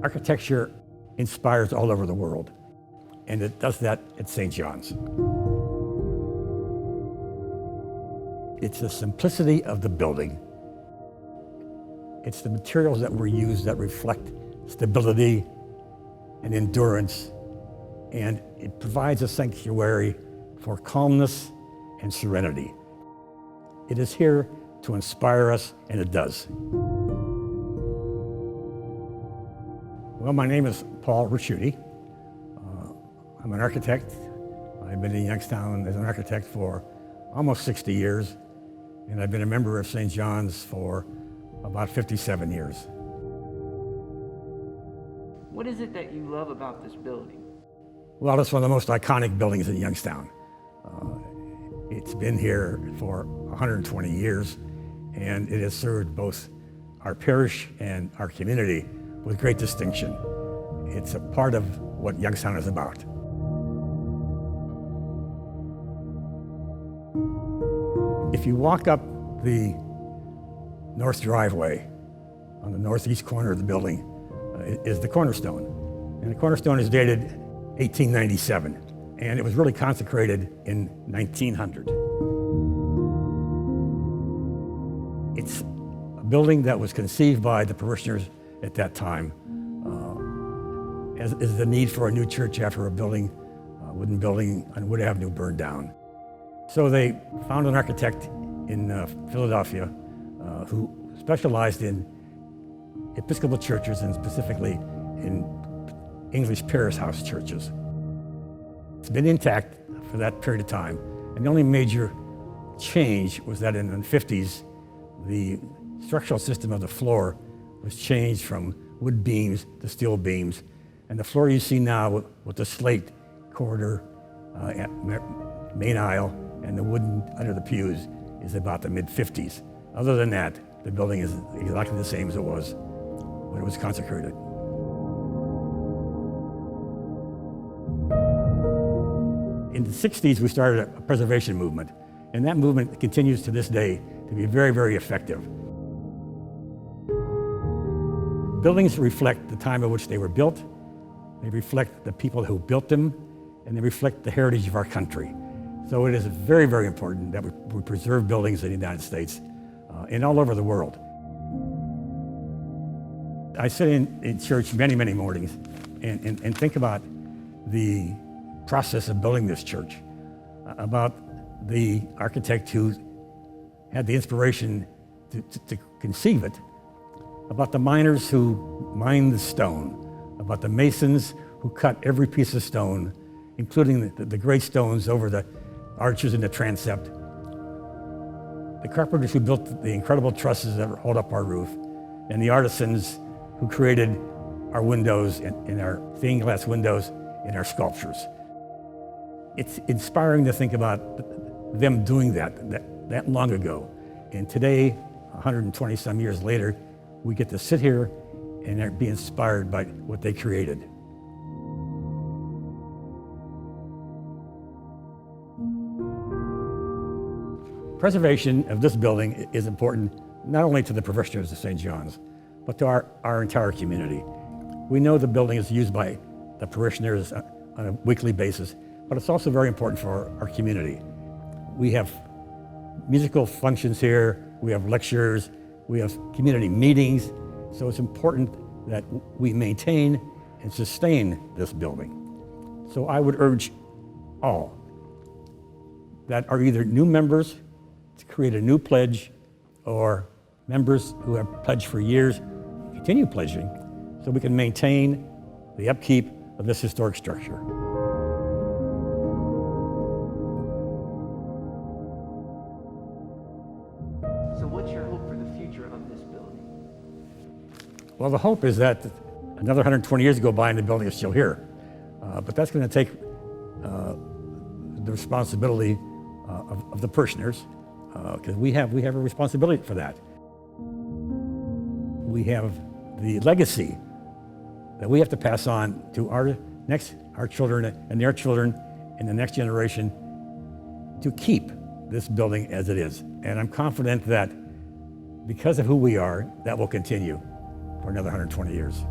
Architecture inspires all over the world, and it does that at St. John's. It's the simplicity of the building. It's the materials that were used that reflect stability and endurance, and it provides a sanctuary for calmness and serenity. It is here to inspire us, and it does. Well, my name is Paul Ricciuti. I'm an architect. I've been in Youngstown as an architect for almost 60 years, and I've been a member of St. John's for about 57 years. What is it that you love about this building? Well, it's one of the most iconic buildings in Youngstown. It's been here for 120 years, and it has served both our parish and our community with great distinction. It's a part of what Youngstown is about. If you walk up the north driveway, on the northeast corner of the building is the cornerstone. And the cornerstone is dated 1897, and it was really consecrated in 1900. It's a building that was conceived by the parishioners at that time as the need for a new church after a wooden building on Wood Avenue burned down. So they found an architect in Philadelphia who specialized in Episcopal churches, and specifically in English parish house churches. It's been intact for that period of time, and the only major change was that in the 50s, the structural system of the floor was changed from wood beams to steel beams, and the floor you see now with the slate corridor, main aisle, and the wooden under the pews is about the mid-50s. Other than that, the building is exactly the same as it was when it was consecrated. In the 60s, we started a preservation movement, and that movement continues to this day to be very, very effective. Buildings reflect the time in which they were built, they reflect the people who built them, and they reflect the heritage of our country. So it is very, very important that we preserve buildings in the United States and all over the world. I sit in church many, many mornings and think about the process of building this church, about the architect who had the inspiration to conceive it, about the miners who mined the stone, about the masons who cut every piece of stone, including the great stones over the arches in the transept, the carpenters who built the incredible trusses that hold up our roof, and the artisans who created our windows and our stained glass windows and our sculptures. It's inspiring to think about them doing that long ago. And today, 120 some years later, we get to sit here and be inspired by what they created. Preservation of this building is important not only to the parishioners of St. John's, but to our entire community. We know the building is used by the parishioners on a weekly basis, but it's also very important for our community. We have musical functions here, we have lectures, we have community meetings, so it's important that we maintain and sustain this building. So I would urge all that are either new members to create a new pledge, or members who have pledged for years, continue pledging so we can maintain the upkeep of this historic structure. So what's your hope for the future of this building? Well, the hope is that another 120 years go by and the building is still here. But that's going to take the responsibility of the parishioners, because we have a responsibility for that. We have the legacy that we have to pass on to our children and their children and the next generation to keep this building as it is. And I'm confident that because of who we are, that will continue for another 120 years.